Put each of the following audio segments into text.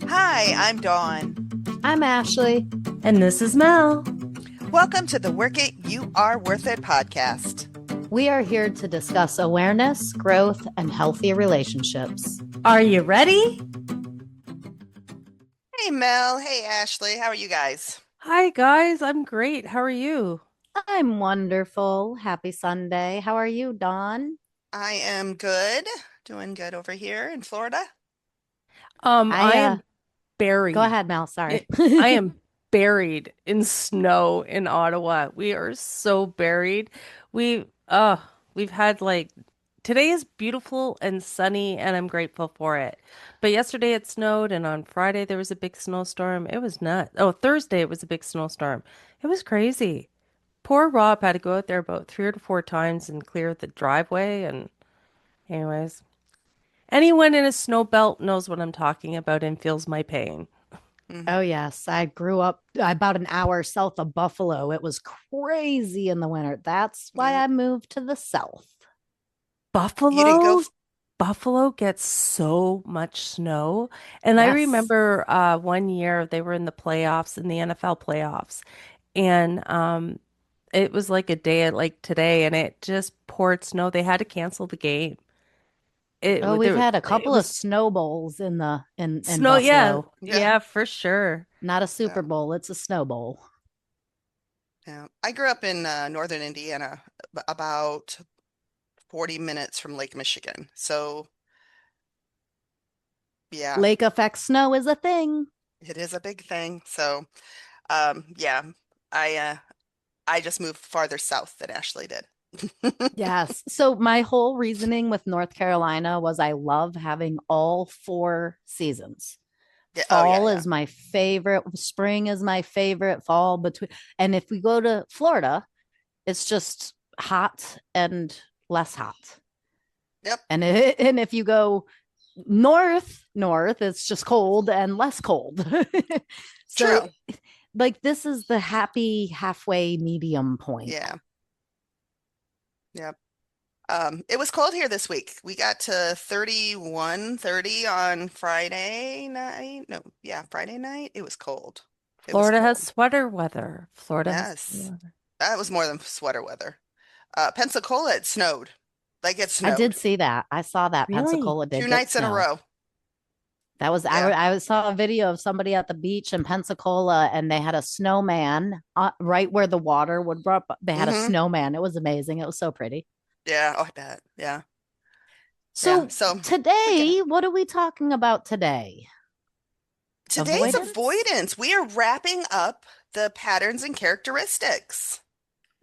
Hi, I'm Dawn. I'm Ashley. And this is Mel. Welcome to the Work It, You Are Worth It podcast. We are here to discuss awareness, growth, and healthy relationships. Are you ready? Hey, Mel. Hey, Ashley. How are you guys? Hi, guys. I'm great. How are you? I'm wonderful. Happy Sunday. How are you, Dawn? I am good. Doing good over here in Florida. I I am Go buried. ahead, Mel. Sorry. I am buried in snow in Ottawa. We are so buried. We we've had like today is beautiful and sunny and I'm grateful for it. But yesterday it snowed and on Friday there was a big snowstorm. It was nuts. Oh, Thursday it was a big snowstorm. It was crazy. Poor Rob had to go out there about 3 or 4 times and clear the driveway. And anyways, anyone in a snow belt knows what I'm talking about and feels my pain. Mhm. Oh, yes. I grew up about an hour south of Buffalo. It was crazy in the winter. That's why Yeah. I moved to the south. You didn't go. Buffalo, Buffalo gets so much snow. And I Yes. remember one year they were in the playoffs, in the NFL playoffs, and it was like a day like today, and it just poured snow. They had to cancel the game. Oh, we've had a It couple of was snow bowls in snow, yeah, Buffalo. Yeah. yeah, for sure. Not a Yeah. Super Bowl, it's a snow bowl. Yeah. I grew up in northern Indiana, about 40 minutes from Lake Michigan. So, yeah, Lake effect snow is a thing. it is a big thing. So, yeah, I uh, I just moved farther south than Ashley did. Yes. So my whole reasoning with North Carolina was I love having all four seasons. Yeah. Oh, yeah, Fall yeah. is my favorite, spring is my favorite, fall between. And if we go to Florida, it's just hot and less hot. Yep. And if you go north, it's just cold and less cold. So True. like this is the happy halfway medium point. Yeah. Yep. It was cold here this week. We got to 31, 30 on Friday night. No, yeah, Friday night. It was cold. It was Florida has cold. sweater weather. Florida has Yes. sweater weather. That was more than sweater weather. Pensacola, it snowed. Like it I did snowed see that. I saw that Really? Pensacola two did get nights in a snow. row. That was Yeah. I saw a video of somebody at the beach in Pensacola and they had a snowman right where the water would rub. They had a Mm-hmm. snowman. It was amazing. It was so pretty. Yeah. Oh, I bet. Yeah. Yeah. So So we get it. today, what are we talking about today? Today's Avoidance? avoidance. We are wrapping up the patterns and characteristics.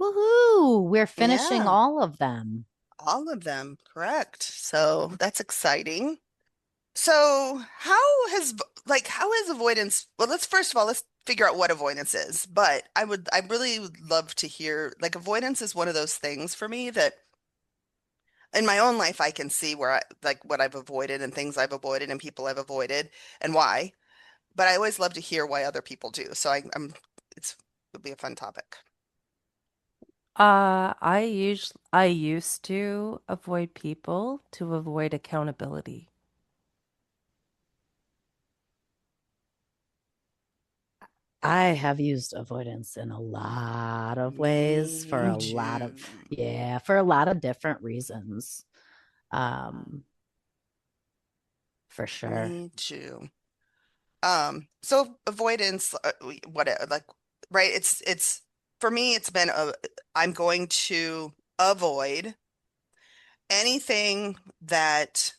Woohoo! We're finishing Yeah. all of them. All of them, correct. So that's exciting. So how is avoidance? Well, let's first of all let's figure out what avoidance is. But I really would love to hear like avoidance is one of those things for me that in my own life I can see where I like what I've avoided and things I've avoided and people I've avoided and why. But I always love to hear why other people do. So it'll be a fun topic. I used to avoid people to avoid accountability. I have used avoidance in a lot of ways for Me a lot of, too. yeah, for a lot of different reasons. Um, for sure. Me too. So avoidance, like, right? It's for me, it's been I'm going to avoid anything that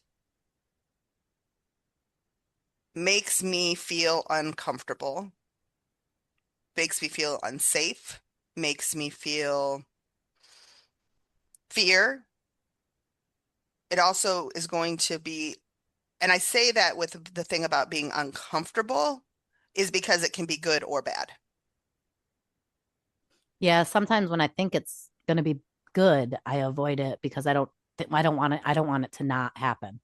makes me feel uncomfortable, makes me feel unsafe, makes me feel fear. It also is going to be, and I say that with the thing about being uncomfortable is because it can be good or bad. Yeah, sometimes when I think it's going to be good, I avoid it because I don't want it I don't want it to not happen.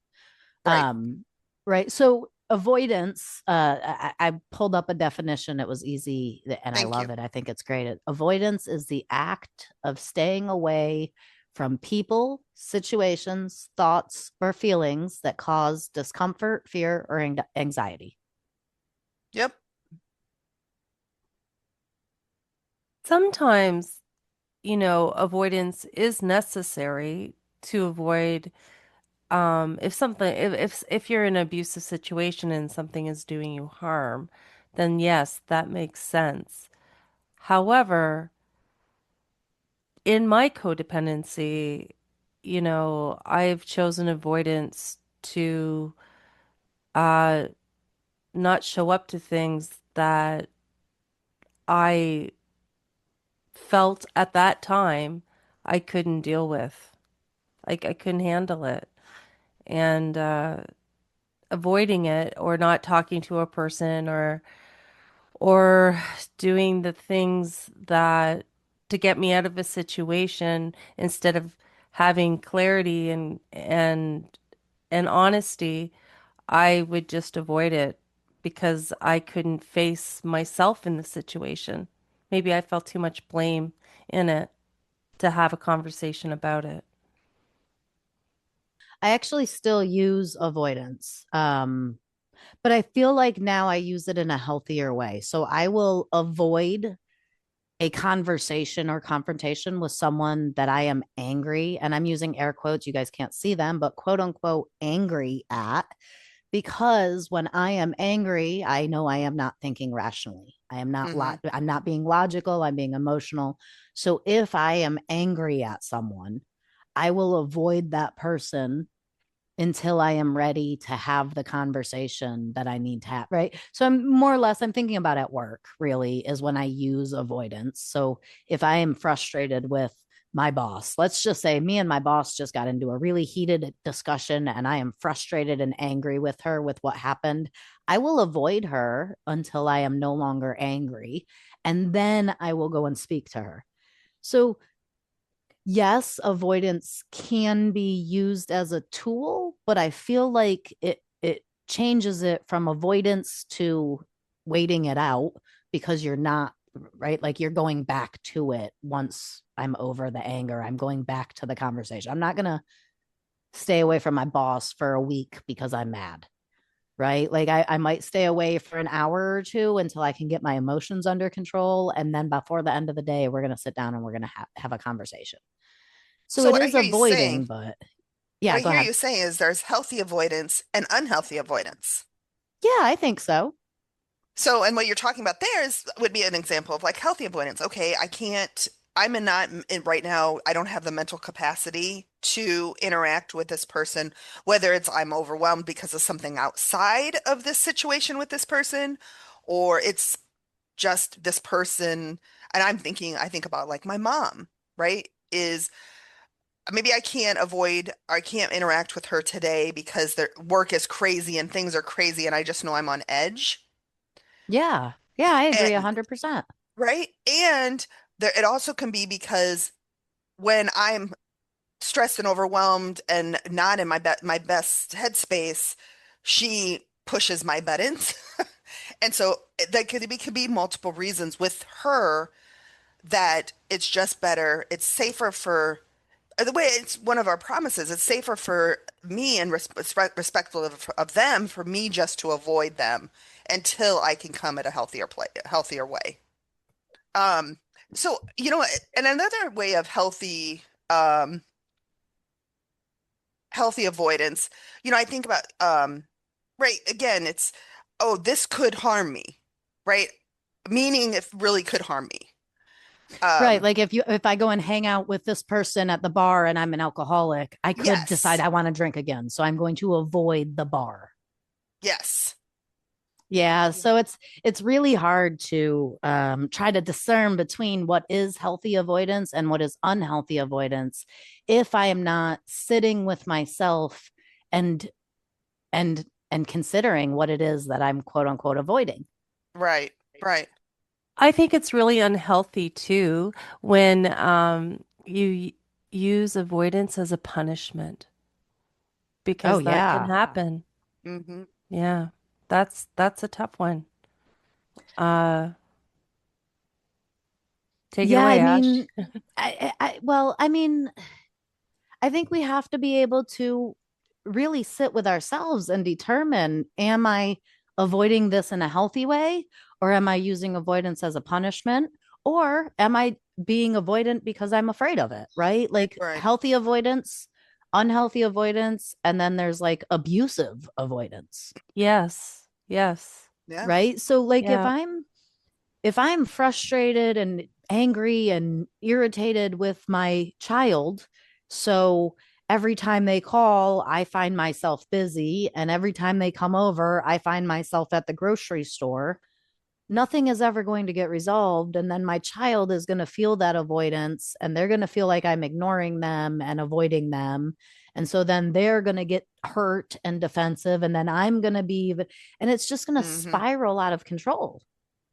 Right. Um right. So avoidance I pulled up a definition. It was easy and I Thank love you. it. I think it's great. Avoidance is the act of staying away from people, situations, thoughts, or feelings that cause discomfort, fear, or anxiety. Yep. Sometimes, avoidance is necessary to avoid if you're in an abusive situation and something is doing you harm, then yes, that makes sense. However, in my codependency, I've chosen avoidance to uh not show up to things that I felt at that time I couldn't deal with. Like I couldn't handle it. And avoiding it or not talking to a person or doing the things that to get me out of a situation instead of having clarity and honesty, I would just avoid it because I couldn't face myself in the situation. Maybe I felt too much blame in it to have a conversation about it. I actually still use avoidance. But I feel like now I use it in a healthier way. So I will avoid a conversation or confrontation with someone that I am angry, and I'm using air quotes, you guys can't see them, but quote unquote angry at, because when I am angry, I know I am not thinking rationally. Hmm. I'm not being logical, I'm being emotional. So if I am angry at someone, I will avoid that person until I am ready to have the conversation that I need to have, right? So I'm more or less I'm thinking about at work really is when I use avoidance. So if I am frustrated with my boss, let's just say me and my boss just got into a really heated discussion and I am frustrated and angry with her with what happened, I will avoid her until I am no longer angry and then I will go and speak to her. So yes, avoidance can be used as a tool, but I feel like it changes it from avoidance to waiting it out because you're not right. Like you're going back to it once I'm over the anger. I'm going back to the conversation. I'm not gonna stay away from my boss for a week because I'm mad. Right. Like I might stay away for an hour or two until I can get my emotions under control. And then before the end of the day, we're going to sit down and we're going to have a conversation. So So it what I is hear you avoiding, saying, but what yeah, I go hear ahead. you saying is there's healthy avoidance and unhealthy avoidance. Yeah, I think so. So, and what you're talking about there is would be an example of like healthy avoidance. Okay, I can't, I'm in not in right now, I don't have the mental capacity to interact with this person, whether it's I'm overwhelmed because of something outside of this situation with this person, or it's just this person. And I think about like my mom, right? Is maybe I can't avoid, or I can't interact with her today because their work is crazy and things are crazy, and I just know I'm on edge. Yeah. Yeah, I agree And 100%. right? And there, it also can be because when I'm stressed and overwhelmed and not in my best headspace, she pushes my buttons. And so that could be multiple reasons with her that it's just better, it's safer for the way it's one of our promises, it's safer for me and respectful of them for me just to avoid them until I can come at a healthier way. Um, so you know, and another way of um, healthy avoidance, you know, I think about right, again, it's oh, this could harm me, right? Meaning it really could harm me. Right. Um, Like if I go and hang out with this person at the bar and I'm an alcoholic, I could decide yes, I want to drink again. So I'm going to avoid the bar. yes, Yeah, so it's really hard to try to discern between what is healthy avoidance and what is unhealthy avoidance if I am not sitting with myself and and considering what it is that I'm quote unquote avoiding. right, right, I think it's really unhealthy too when you use avoidance as a punishment Oh because that can yeah. happen. hmm Yeah, that's a tough one. Uh, take it Yeah, away, I Ash. mean, well, I mean, I think we have to be able to really sit with ourselves and determine, am I avoiding this in a healthy way? Or am I using avoidance as a punishment? Or am I being avoidant because I'm afraid of it? Right? Like Right. healthy avoidance, unhealthy avoidance, and then there's like abusive avoidance. Yes. Yes. Yeah. Right? So like Yeah. if I'm frustrated and angry and irritated with my child, so every time they call, I find myself busy. And every time they come over, I find myself at the grocery store. Nothing is ever going to get resolved. And then my child is going to feel that avoidance and they're going to feel like I'm ignoring them and avoiding them. And so then they're going to get hurt and defensive. And then I'm going to be, and it's just going to Hmm. spiral out of control.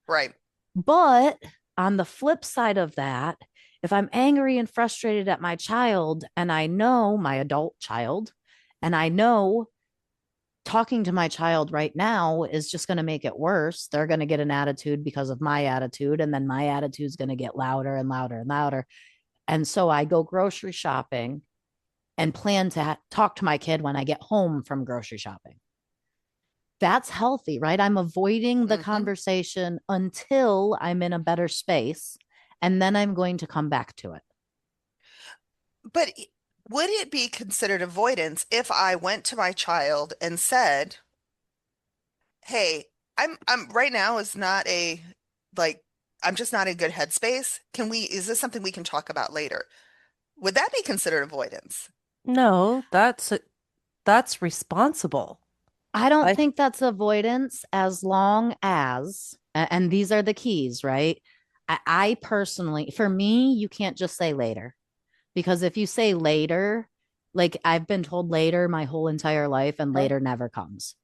Right. But on the flip side of that, if I'm angry and frustrated at my child and I know my adult child, and I know talking to my child right now is just going to make it worse, they're going to get an attitude because of my attitude. And then my attitude is going to get louder and louder and louder. And so I go grocery shopping and plan to talk to my kid when I get home from grocery shopping. That's healthy, right? I'm avoiding the Hmm. conversation until I'm in a better space, and then I'm going to come back to it. But would it be considered avoidance if I went to my child and said, "Hey, I'm right now is not a like I'm just not in a good headspace. Is this something we can talk about later?" Would that be considered avoidance? No, that's responsible. I don't I think that's avoidance as long as, and these are the keys, right? I personally, for me, you can't just say later because if you say later, like I've been told later my whole entire life and Right. later never comes.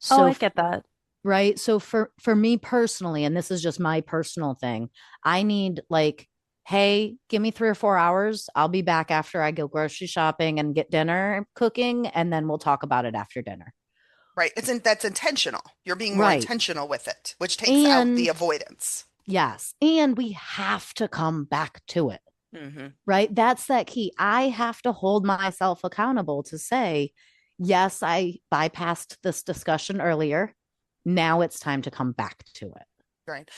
Oh, So I get that. right? So for me personally, and this is just my personal thing, I need like, hey, give me 3 or 4 hours. I'll be back after I go grocery shopping and get dinner cooking, and then we'll talk about it after dinner. Right. That's intentional. You're being more Right. intentional with it, which takes out the And avoidance. yes, and we have to come back to it. Hmm. Right? That's that key. I have to hold myself accountable to say, yes, I bypassed this discussion earlier. Now it's time to come back to it. Right.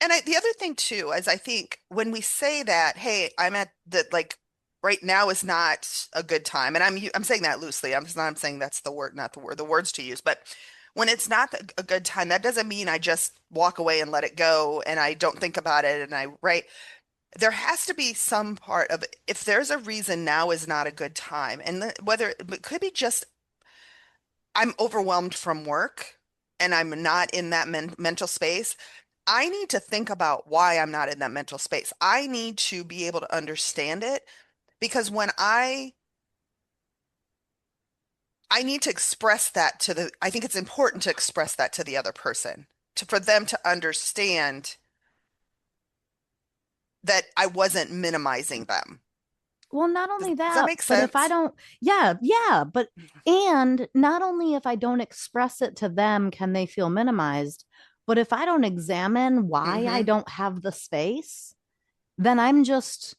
And the other thing too is I think when we say that, hey, I'm at the like right now is not a good time, and I'm saying that loosely. I'm saying that's the word, not the words to use, but when it's not a good time, that doesn't mean I just walk away and let it go and I don't think about it and I right. There has to be some part of if there's a reason now is not a good time, and whether it could be just I'm overwhelmed from work and I'm not in that mental space. I need to think about why I'm not in that mental space. I need to be able to understand it because I need to express that I think it's important to express that to the other person, for them to understand that I wasn't minimizing them. Well, not Does, only does that that, make but if I sense? don't, yeah, but, and not only if I don't express it to them, can they feel minimized, but if I don't examine why I Hmm. don't have the space, then I'm just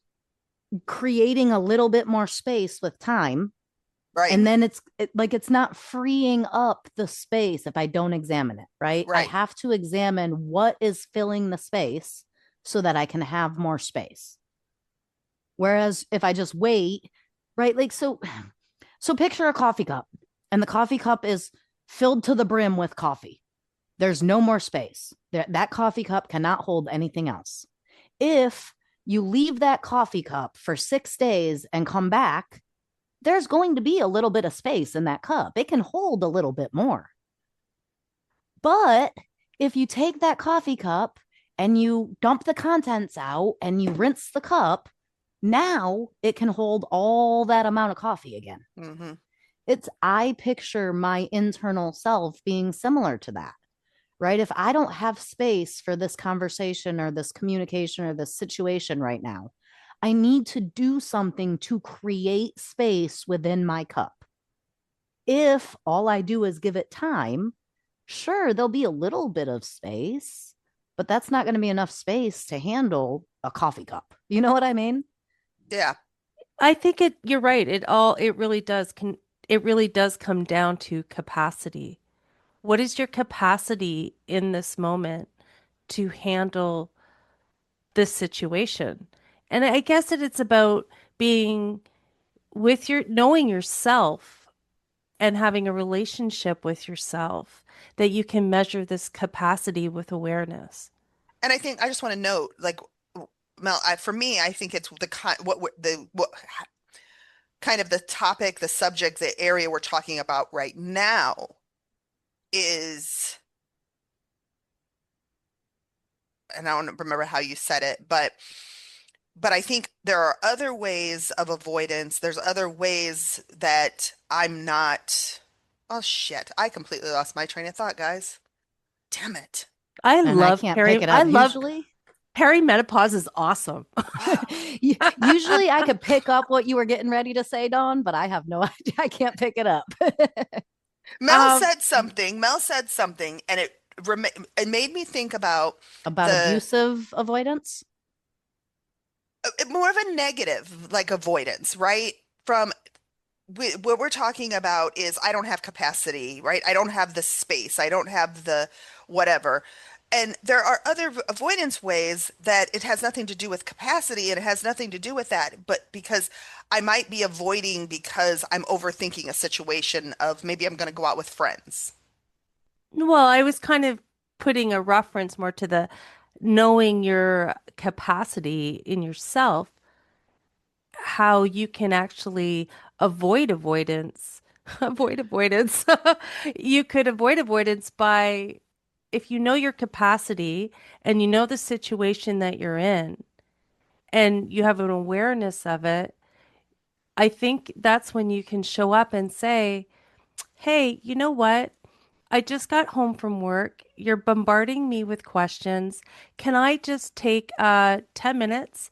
creating a little bit more space with time. Right, And then like it's not freeing up the space if I don't examine it, right? I right. have to examine what is filling the space so that I can have more space. Whereas if I just wait, right? Like so picture a coffee cup and the coffee cup is filled to the brim with coffee. There's no more space. That coffee cup cannot hold anything else. If you leave that coffee cup for 6 days and come back, there's going to be a little bit of space in that cup. It can hold a little bit more. But if you take that coffee cup and you dump the contents out and you rinse the cup, now it can hold all that amount of coffee again. Hmm. I picture my internal self being similar to that, right? If I don't have space for this conversation or this communication or this situation right now, I need to do something to create space within my cup. If all I do is give it time, sure, there'll be a little bit of space, but that's not going to be enough space to handle a coffee cup. You know what I mean? I Yeah. I think you're right. It really does come down to capacity. What is your capacity in this moment to handle this situation? And I guess that it's about being with your knowing yourself and having a relationship with yourself that you can measure this capacity with awareness. And I think I just want to note, like, Mel, for me, I think it's the kind what kind of the topic, the subject, the area we're talking about right now is, and I don't remember how you said it, but I think there are other ways of avoidance. There's other ways that I'm not. Oh shit, I completely lost my train of thought, guys. Damn it. And I can't pick it I up love usually. perimenopause is awesome. Usually I could pick up what you were getting ready to say, Dawn, but I have no idea. I can't pick it up. Um, Mel said something, and it made me think about About the abusive avoidance. more of a negative, like avoidance, right? From what we're talking about is I don't have capacity, right? I don't have the space. I don't have the whatever. And there are other avoidance ways that it has nothing to do with capacity and it has nothing to do with that, but because I might be avoiding because I'm overthinking a situation of maybe I'm going to go out with friends. well, I was kind of putting a reference more to the knowing your capacity in yourself, how you can actually avoid avoidance. Avoid avoidance. You could avoid avoidance by, if you know your capacity and you know the situation that you're in and you have an awareness of it, I think that's when you can show up and say, hey, you know what? I just got home from work. You're bombarding me with questions. Can I just take 10 minutes?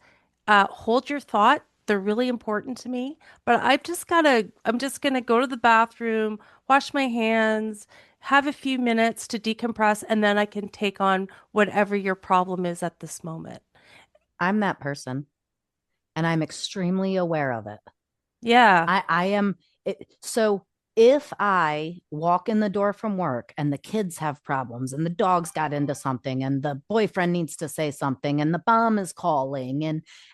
Hold your thought. They're really important to me, but I'm just gonna go to the bathroom, wash my hands, have a few minutes to decompress, and then I can take on whatever your problem is at this moment. I'm that person and I'm extremely aware of it. Yeah. I am so if I walk in the door from work and the kids have problems and the dogs got into something and the boyfriend needs to say something and the mom is calling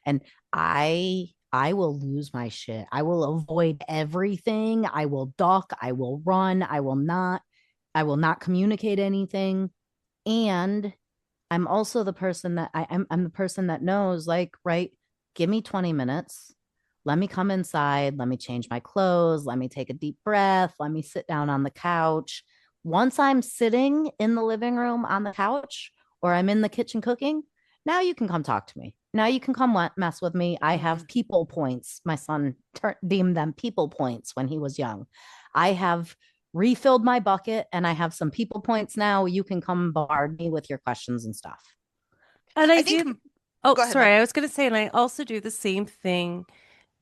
and I will lose my shit. I will avoid everything. I will duck, I will run, I will not communicate anything. And I'm also the person that I'm the person that knows, like, right, give me 20 minutes. Let me come inside. Let me change my clothes. Let me take a deep breath. Let me sit down on the couch. Once I'm sitting in the living room on the couch or I'm in the kitchen cooking, now you can come talk to me. Now you can come mess with me. I Mm. have people points. My son deemed them people points when he was young. I have refilled my bucket and I have some people points now. You can come bombard me with your questions and stuff. And I I think, do, oh, go ahead, sorry, Mel. I was going to say, and I also do the same thing.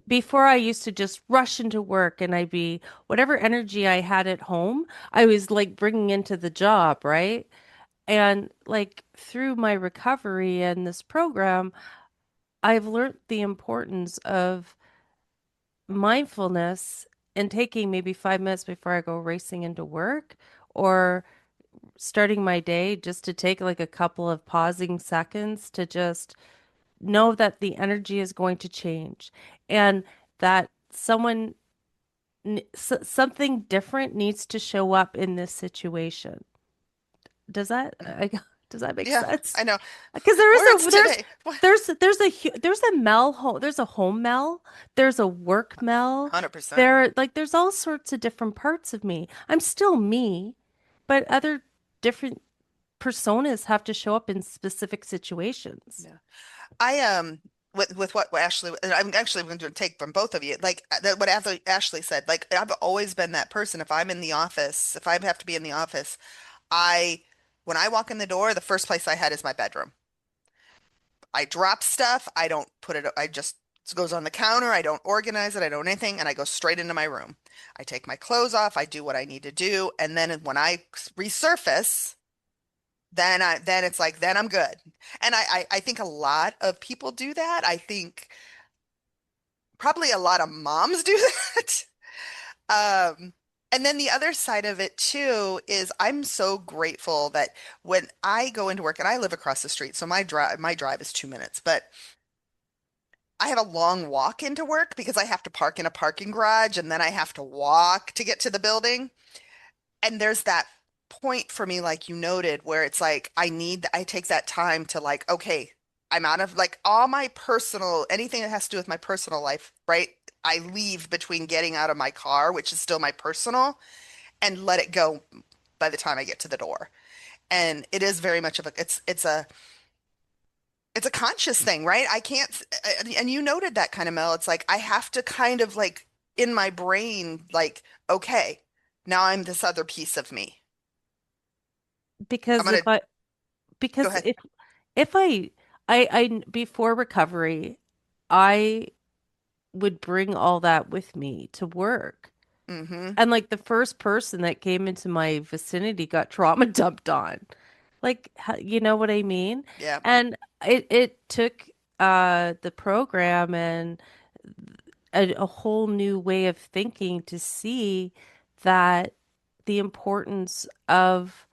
Before I used to just rush into work and I'd be whatever energy I had at home, I was like bringing into the job, right? And like through my recovery and this program, I've learned the importance of mindfulness and taking maybe 5 minutes before I go racing into work or starting my day just to take like a couple of pausing seconds to just know that the energy is going to change and that something different needs to show up in this situation. Does that does that make Yeah, sense? I know. Because Words today. What? there's a home Mel, there's a work Mel, 100%. there's all sorts of different parts of me. I'm still me, but other different personas have to show up in specific situations. Yeah. I with what Ashley, and I'm actually going to take from both of you, like what Ashley said. Like I've always been that person. If I'm in the office, if I have to be in the office, I when I walk in the door, the first place I head is my bedroom. I drop stuff. I don't put it. I just it goes on the counter. I don't organize it. I don't anything, and I go straight into my room. I take my clothes off. I do what I need to do, and then when I resurface, then it's like then I'm good. And I think a lot of people do that. I think probably a lot of moms do that. Um, And then the other side of it too is I'm so grateful that when I go into work and I live across the street, so my drive is 2 minutes, but I have a long walk into work because I have to park in a parking garage and then I have to walk to get to the building. And there's that point for me, like you noted, where it's like I take that time to like, okay, I'm out of like all my personal, anything that has to do with my personal life, right? I leave between getting out of my car, which is still my personal, and let it go by the time I get to the door. And it is very much of a it's a conscious thing, right? I can't, and you noted that kind of Mel. It's like I have to kind of like in my brain, like, okay, now I'm this other piece of me. I'm Because gonna go because ahead. if I before recovery, I would bring all that with me to work. Mm-hmm. And like the first person that came into my vicinity got trauma dumped on. Like, you know what I mean? Yeah. And it took the program and a whole new way of thinking to see that the importance of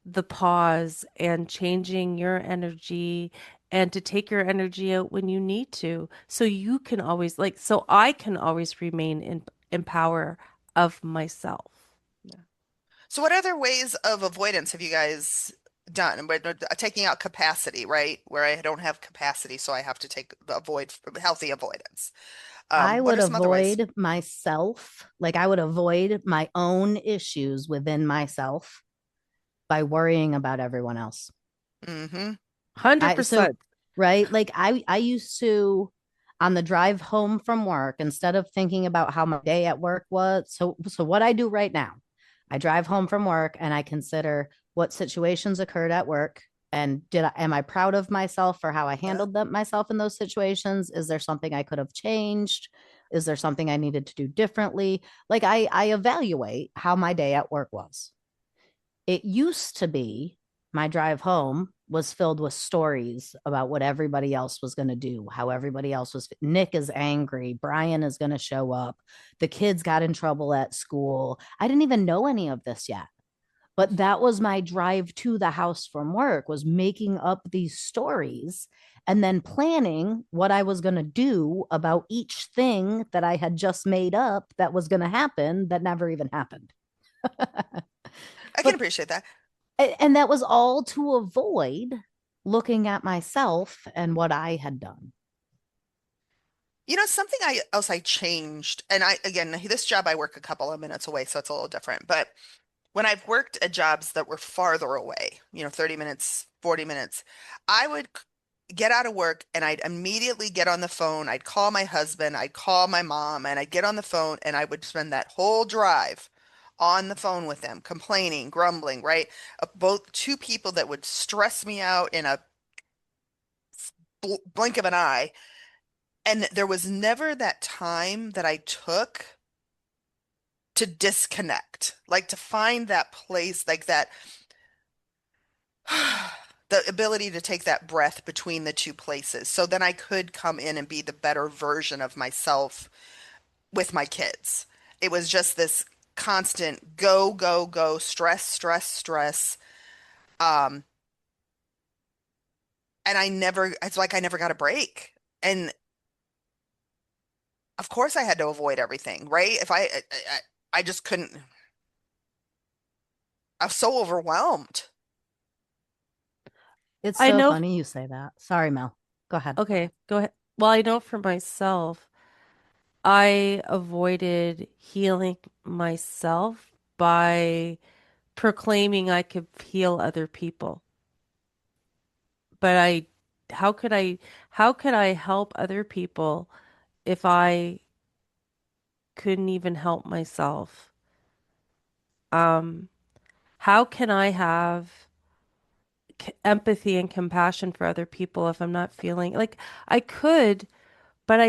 the pause and changing your energy and to take your energy out when you need to. So you can always like so I can always remain in power of myself. Yeah. So what other ways of avoidance have you guys done? And taking out capacity, right? Where I don't have capacity, so I have to take avoid healthy avoidance. I What would are some other ways? avoid myself, like I would avoid my own issues within myself by worrying about everyone else. Mm-hmm. I so 100%. right, like I used to on the drive home from work instead of thinking about how my day at work was. So what I do right now, I drive home from work and I consider what situations occurred at work and am I proud of myself for how I Yeah. handled them myself in those situations? Is there something I could have changed? Is there something I needed to do differently? Like I evaluate how my day at work was. It used to be my drive home was filled with stories about what everybody else was going to do, how everybody else was. Nick is angry. Brian is going to show up. The kids got in trouble at school. I didn't even know any of this yet. But that was my drive to the house from work was making up these stories and then planning what I was going to do about each thing that I had just made up that was going to happen that never even happened. I can but appreciate that. and that was all to avoid looking at myself and what I had done. Something else I changed, and I again, this job I work a couple of minutes away, so it's a little different. But when I've worked at jobs that were farther away, 30 minutes, 40 minutes, I would get out of work and I'd immediately get on the phone. I'd call my husband, I'd call my mom, and I'd get on the phone and I would spend that whole drive on the phone with them, complaining, grumbling, right? Both two people that would stress me out in a blink of an eye. And there was never that time that I took to disconnect, like to find that place, like that the ability to take that breath between the two places. So then I could come in and be the better version of myself with my kids. It was just this constant go, go, go, stress, stress, stress. Um, and it's like I never got a break. And of course I had to avoid everything, right? If I just couldn't, I was so overwhelmed. It's I so know, funny you say that. Sorry, Mel. Go ahead. okay, go ahead. Well, I know for myself, I avoided healing myself by proclaiming I could heal other people. But how could I, how could I help other people if I couldn't even help myself? Um, how can I have empathy and compassion for other people if I'm not feeling like I could, but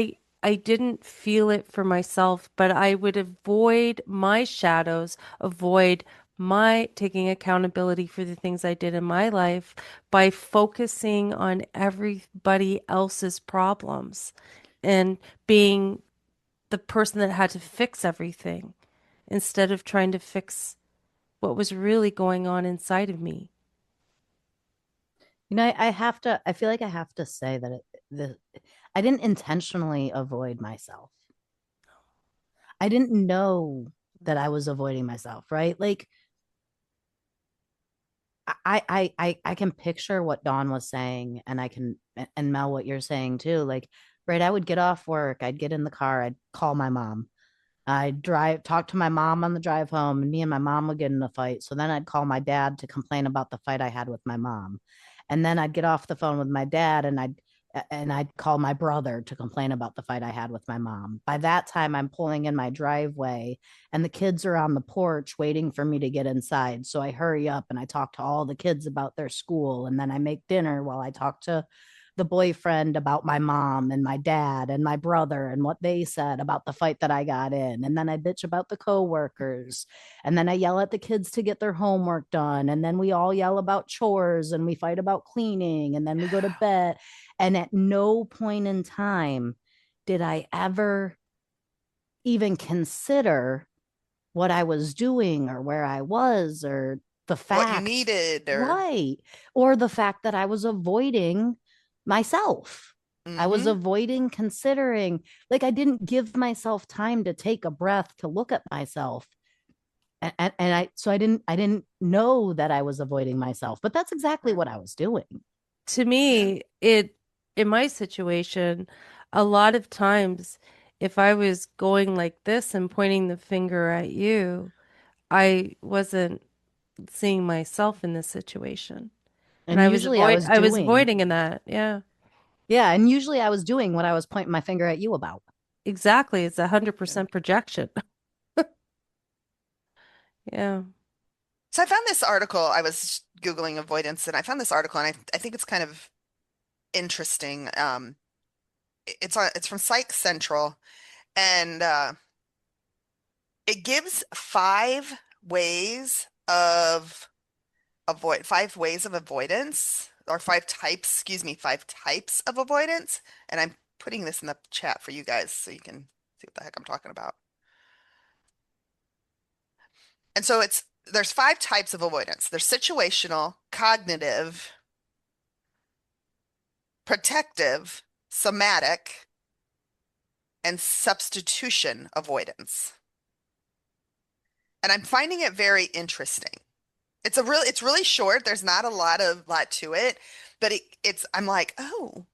I didn't feel it for myself, but I would avoid my shadows, avoid my taking accountability for the things I did in my life by focusing on everybody else's problems and being the person that had to fix everything instead of trying to fix what was really going on inside of me. I have to, I feel like I have to say that I didn't intentionally avoid myself. I didn't know that I was avoiding myself, right? Like I can picture what Dawn was saying, and I can, and Mel, what you're saying too. Like, right, I would get off work, I'd get in the car, I'd call my mom. I'd talk to my mom on the drive home, and me and my mom would get in a fight. So then I'd call my dad to complain about the fight I had with my mom. And then I'd get off the phone with my dad, and I'd call my brother to complain about the fight I had with my mom. By that time, I'm pulling in my driveway and the kids are on the porch waiting for me to get inside. So I hurry up and I talk to all the kids about their school. And then I make dinner while I talk to the boyfriend about my mom and my dad and my brother and what they said about the fight that I got in. And then I bitch about the coworkers. And then I yell at the kids to get their homework done. And then we all yell about chores and we fight about cleaning. And then we go to bed. And at no point in time did I ever even consider what I was doing or where I was or the What you fact, needed or right? Or the fact that I was avoiding myself. I was mm-hmm. avoiding considering, like, I didn't give myself time to take a breath to look at myself. So I didn't know that I was avoiding myself, but that's exactly what I was doing. To Yeah. me, in my situation, a lot of times, if I was going like this and pointing the finger at you, I wasn't seeing myself in this situation. And And usually I was I was doing, avoiding in that. Yeah, yeah, and usually I was doing what I was pointing my finger at you about. exactly. It's Yeah. 100% projection. Yeah. So I found this article. I was Googling avoidance and I found this article and I think it's kind of interesting. It's from Psych Central and it gives five ways of avoidance or five types, excuse me, five types of avoidance. And I'm putting this in the chat for you guys so you can see what the heck I'm talking about. And so there's five types of avoidance. There's situational, cognitive, protective, somatic, and substitution avoidance. And I'm finding it very interesting. It's really short. There's not a lot to it, but I'm like, oh,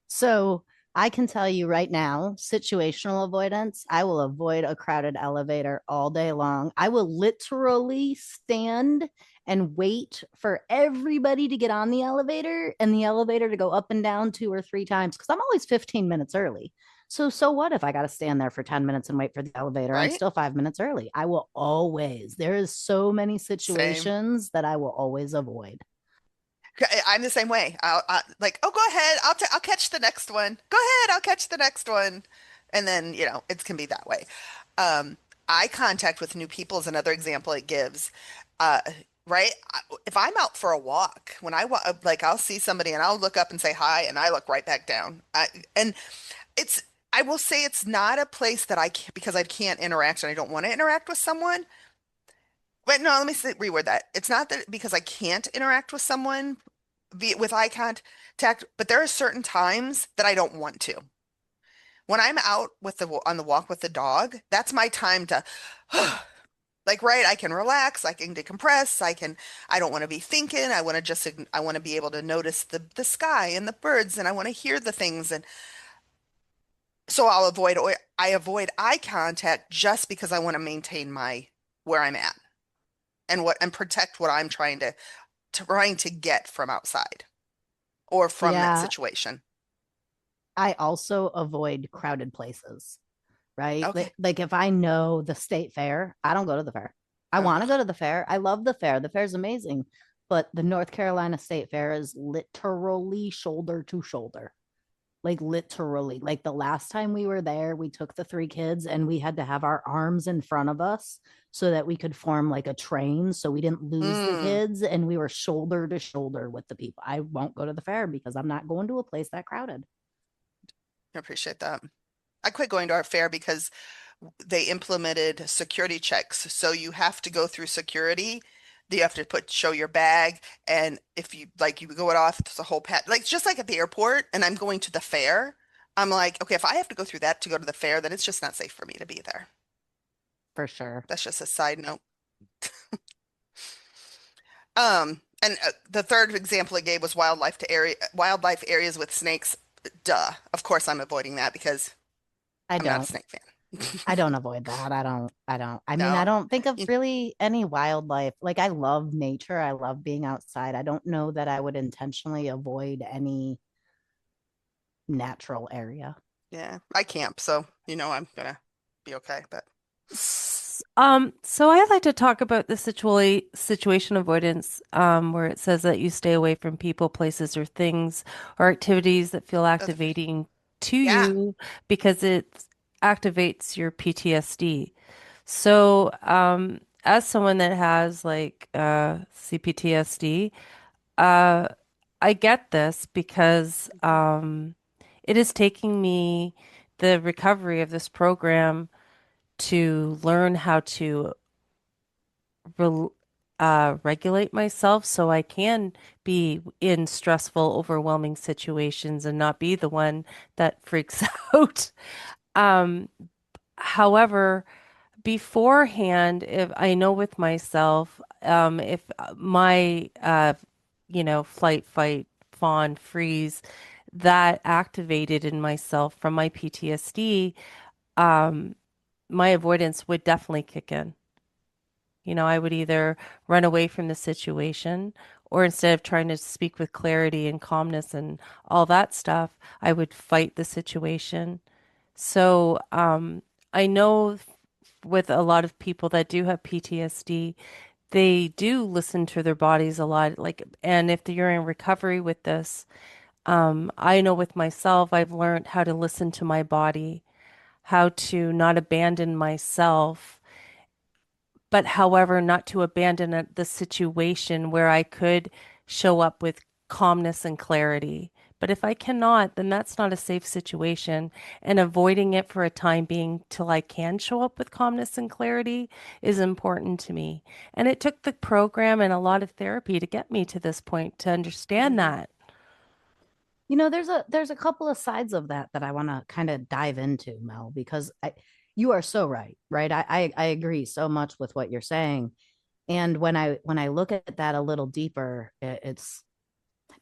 So I can tell you right now, situational avoidance, I will avoid a crowded elevator all day long. I will literally stand and wait for everybody to get on the elevator and the elevator to go up and down 2 or 3 times because I'm always 15 minutes early. So what if I got to stand there for 10 minutes and wait for the elevator? I'm right? still 5 minutes early. I will always, there is so many Same. situations that I will always avoid. I'm the same way. Like, oh, go ahead. I'll catch the next one. Go ahead. I'll catch the next one. And then, it can be that way. Um, Eye contact with new people is another example it gives. Uh, right? If I'm out for a walk, when I walk, like I'll see somebody and I'll look up and say hi, and I look right back down. And it's, I will say it's not a place that because I can't interact and I don't want to interact with someone. But no, let me reword that. It's not that because I can't interact with someone with eye contact, but there are certain times that I don't want to. When I'm out on the walk with the dog, that's my time to like, right, I can relax, I can decompress, I don't want to be thinking. I want to be able to notice the sky and the birds and I want to hear the things. And so I avoid eye contact just because I want to maintain my where I'm at and protect what I'm trying to get from outside or from that Yeah, situation. I also avoid crowded places, right? Okay. Like if I know the state fair, I don't go to the fair. I want to Ugh. go to the fair. I love the fair. The fair's amazing. But the North Carolina State Fair is literally shoulder to shoulder. Like literally. Like the last time we were there, we took the 3 kids and we had to have our arms in front of us so that we could form like a train so we didn't lose the Mm, kids and we were shoulder to shoulder with the people. I won't go to the fair because I'm not going to a place that crowded. I appreciate that. I quit going to our fair because they implemented security checks. So you have to go through security. You have to show your bag. And if you like, you go it off, it's a whole pat, like just like at the airport, and I'm going to the fair. I'm like, okay, if I have to go through that to go to the fair, then it's just not safe for me to be there. For sure. That's just a side note. And the third example it gave was wildlife areas with snakes. Duh. Of course, I'm avoiding that because I I'm not a don't. snake I fan. don't avoid that. I don't. I mean, I No. don't think of You- really any wildlife. Like I love nature. I love being outside. I don't know that I would intentionally avoid any natural area. Yeah, I camp, so I'm gonna be okay. But So I like to talk about the situation avoidance, where it says that you stay away from people, places, or things or activities that feel other, activating to yeah. you because it activates your PTSD. So, as someone that has like CPTSD, uh, I get this because it is taking me the recovery of this program to learn how to regulate myself so I can be in stressful, overwhelming situations and not be the one that freaks out. Um, However, beforehand, if I know with myself, if my, flight, fight, fawn, freeze, that activated in myself from my PTSD, um, my avoidance would definitely kick in. I would either run away from the situation or instead of trying to speak with clarity and calmness and all that stuff, I would fight the situation. So, I know with a lot of people that do have PTSD, they do listen to their bodies a lot. Like, and if you're in recovery with this, I know with myself, I've learned how to listen to my body, how to not abandon myself but however, not to abandon the situation where I could show up with calmness and clarity. But if I cannot, then that's not a safe situation. And avoiding it for a time being till I can show up with calmness and clarity is important to me. And it took the program and a lot of therapy to get me to this point to understand Hmm. that. There's a couple of sides of that I want to kind of dive into, Mel, because you are so right, right? I agree so much with what you're saying. And when I look at that a little deeper, it's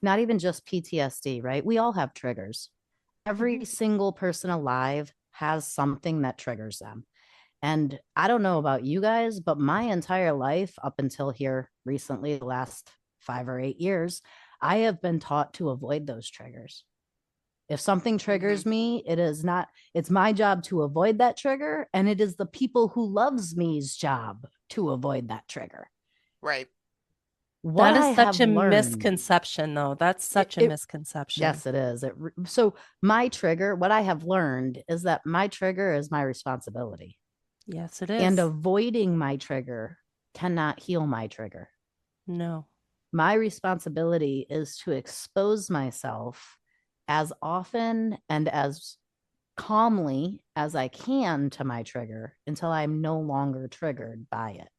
not even just PTSD, right? We all have triggers. Hmm. Every single person alive has something that triggers them. And I don't know about you guys, but my entire life up until here recently, the last 5 or 8 years, I have been taught to avoid those triggers. If something Hmm. triggers me, it's my job to avoid that trigger. And it is the people who loves me's job to avoid that trigger. Right. What That is I such have a learned, misconception, though. That's it, such a it misconception. yes, it is. So my trigger, what I have learned is that my trigger is my responsibility. Yes, it And is. avoiding my trigger cannot heal my trigger. No. My responsibility is to expose myself as often and as calmly as I can to my trigger until I'm no longer triggered by it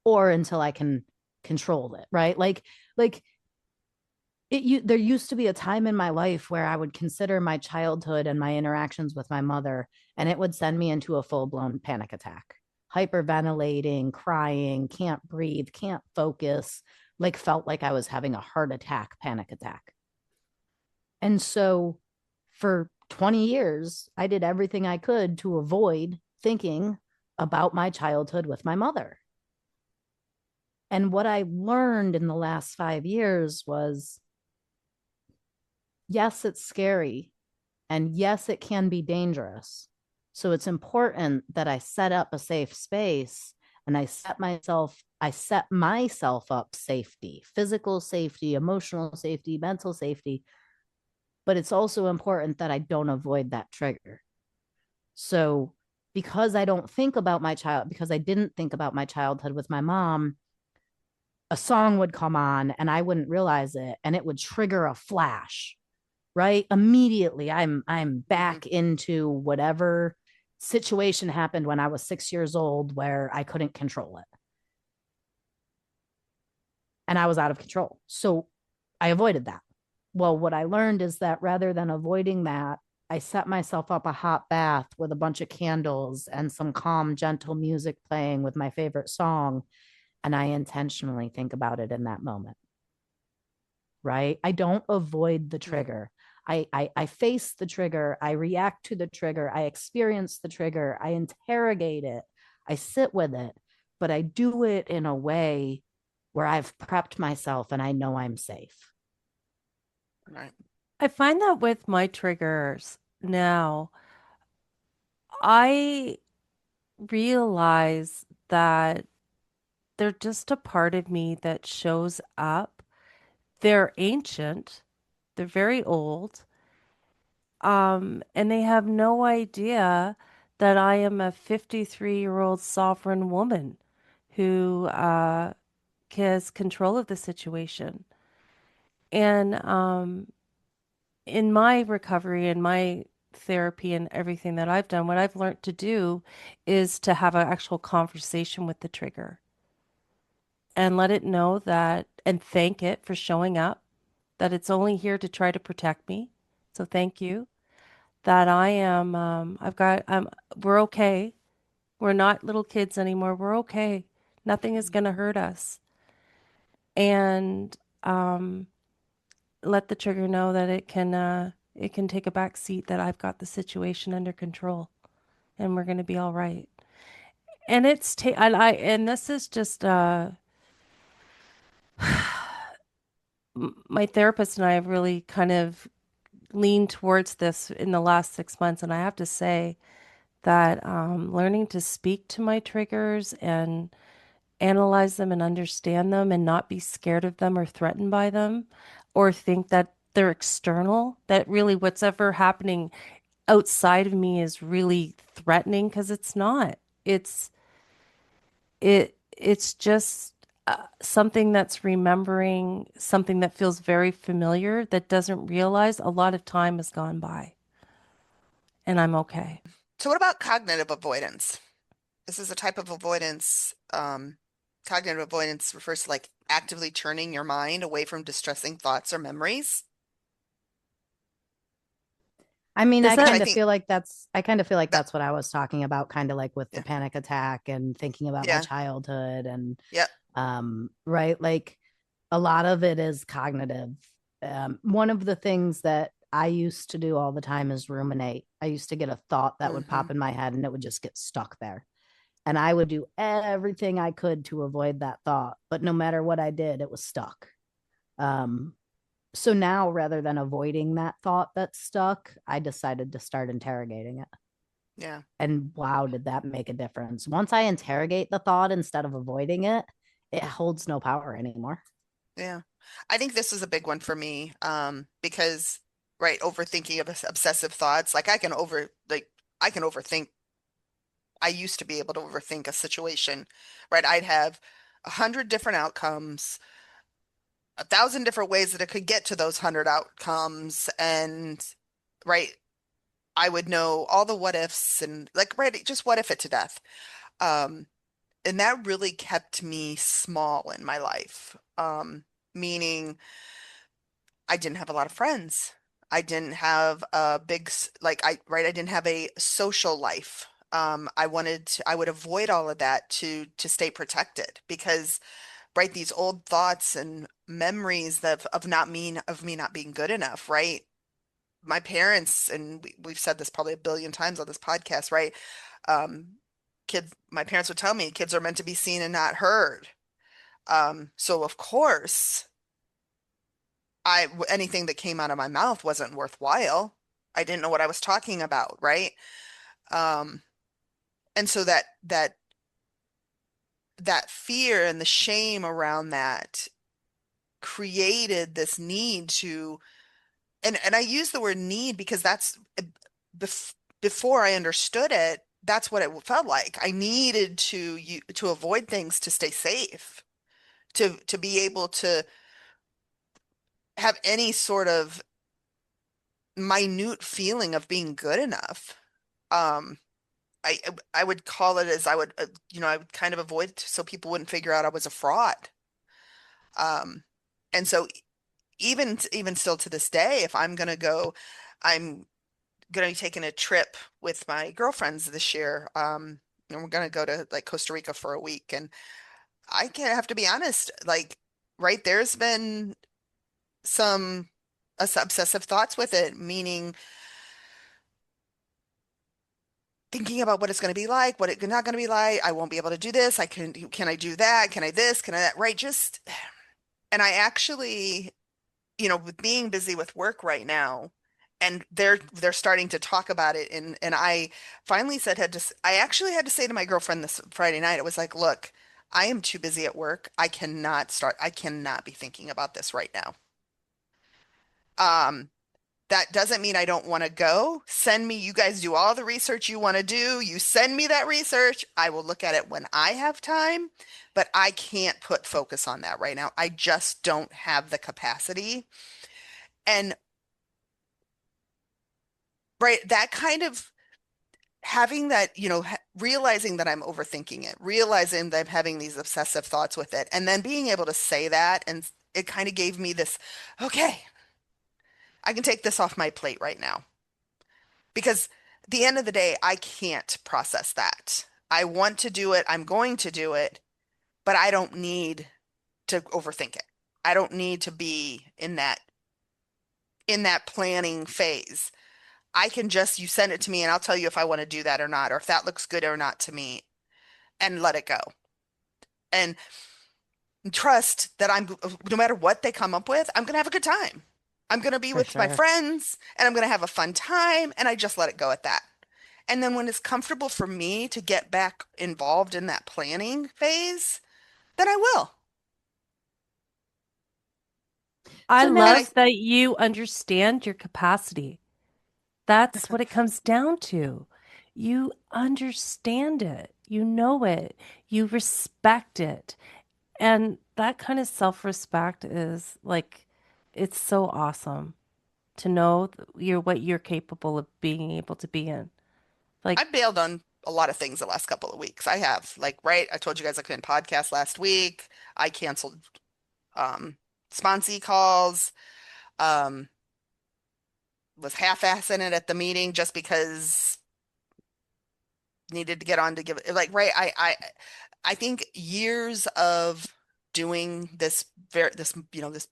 or until I can control it, right? Like there used to be a time in my life where I would consider my childhood and my interactions with my mother, and it would send me into a full-blown panic attack, hyperventilating, crying, can't breathe, can't focus, like felt like I was having a heart attack, panic attack. And so for 20 years, I did everything I could to avoid thinking about my childhood with my mother. And what I learned in the last 5 years was yes, it's scary. And yes, it can be dangerous. So it's important that I set up a safe space and I set myself up safety, physical safety, emotional safety, mental safety. But it's also important that I don't avoid that trigger. So because I don't think about my child, because I didn't think about my childhood with my mom, a song would come on and I wouldn't realize it and it would trigger a flash, right? Immediately I'm Hmm. back into whatever situation happened when I was 6 years old where I couldn't control it and I was out of control. So I avoided that. Well, what I learned is that rather than avoiding that, I set myself up a hot bath with a bunch of candles and some calm, gentle music playing with my favorite song. And I intentionally think about it in that moment, right? I don't avoid the Mm, trigger. I face the trigger. I react to the trigger. I experience the trigger. I interrogate it. I sit with it, but I do it in a way where I've prepped myself and I know I'm safe. right. I find that with my triggers now, I realize that they're just a part of me that shows up. They're ancient, they're very old, and they have no idea that I am a 53-year-old sovereign woman who has control of the situation. And in my recovery and my therapy and everything that I've done, what I've learned to do is to have an actual conversation with the trigger and let it know that, and thank it for showing up, that it's only here to try to protect me. So thank you. That I am, we're okay. We're not little kids anymore. We're okay. Nothing is Mm. going to hurt us. And um, let the trigger know that it can take a back seat, that I've got the situation under control and we're going to be all right. And and this is just my therapist and I have really kind of leaned towards this in the last 6 months, and I have to say that learning to speak to my triggers and analyze them and understand them and not be scared of them or threatened by them or think that they're external, that really what's ever happening outside of me is really threatening, because it's not. It's it's just something that's remembering something that feels very familiar, that doesn't realize a lot of time has gone by and I'm okay. So what about cognitive avoidance? This is a type of avoidance. Cognitive avoidance refers to like actively turning your mind away from distressing thoughts or memories, I mean, Is which I that think I kind of feel like that, that's what I was talking about, kind of like with the yeah, panic attack and thinking about my yeah, childhood and yeah, right, like a lot of it is cognitive. One of the things that I used to do all the time is ruminate. I used to get a thought that would hmm pop in my head and it would just get stuck there. And I would do everything I could to avoid that thought, but no matter what I did, it was stuck. Um, so now rather than avoiding that thought that's stuck, I decided to start interrogating it. yeah, And wow, did that make a difference? Once I interrogate the thought instead of avoiding it, it holds no power anymore. yeah. I think this is a big one for me, because right, overthinking of obsessive thoughts, like I can overthink. I used to be able to overthink a situation, right? I'd have 100 different outcomes, 1,000 different ways that it could get to those 100 outcomes, and right, I would know all the what ifs and like right, just what if it to death. Um, and that really kept me small in my life. Meaning I didn't have a lot of friends. I didn't have a like I didn't have a social life. I would avoid all of that to stay protected because right, these old thoughts and memories of me not being good enough, right? My parents, and we've said this probably a billion times on this podcast, right? Um, my parents would tell me kids are meant to be seen and not heard. So of course, anything that came out of my mouth wasn't worthwhile. I didn't know what I was talking about, right? Um, and so that fear and the shame around that created this need to, and I use the word need because that's before I understood it, that's what it felt like. I needed to avoid things to stay safe, to be able to have any sort of minute feeling of being good enough. Um, I would call it as I would, I would kind of avoid it so people wouldn't figure out I was a fraud. Um, and so even still to this day, if I'm gonna go, I'm gonna be taking a trip with my girlfriends this year. And we're gonna go to like Costa Rica for a week, and I can have to be honest, like right there's been some obsessive thoughts with it, meaning thinking about what it's going to be like, what it's not going to be like. I won't be able to do this. Can I do that? Can I this? Can I that? Right? Just, and I actually, with being busy with work right now, and they're starting to talk about it, and I finally I actually had to say to my girlfriend this Friday night, it was like, look, I am too busy at work. I cannot be thinking about this right now. Um, That doesn't mean I don't want to go. You guys do all the research you want to do. You send me that research. I will look at it when I have time, but I can't put focus on that right now. I just don't have the capacity. And right, that kind of having that, realizing that I'm overthinking it, realizing that I'm having these obsessive thoughts with it, and then being able to say that, and it kind of gave me this, okay, I can take this off my plate right now. Because at the end of the day, I can't process that. I want to do it. I'm going to do it, but I don't need to overthink it. I don't need to be in that planning phase. I can just you send it to me and I'll tell you if I want to do that or not, or if that looks good or not to me, and let it go. And trust that no matter what they come up with, I'm going to have a good time. I'm going to be For with my sure. friends and I'm going to have a fun time, and I just let it go at that. And then when it's comfortable for me to get back involved in that planning phase, then I will. I So And now, love that you understand your capacity. That's what it comes down to. You understand it, you know it, you respect it. And that kind of self-respect is like, it's so awesome to know you're what you're capable of being able to be in. Like, I bailed on a lot of things the last couple of weeks. I have, like, right, I told you guys I couldn't podcast last week. I canceled sponsee calls, um, was half-assing it at the meeting just because needed to get on to give it like right. I think years of doing this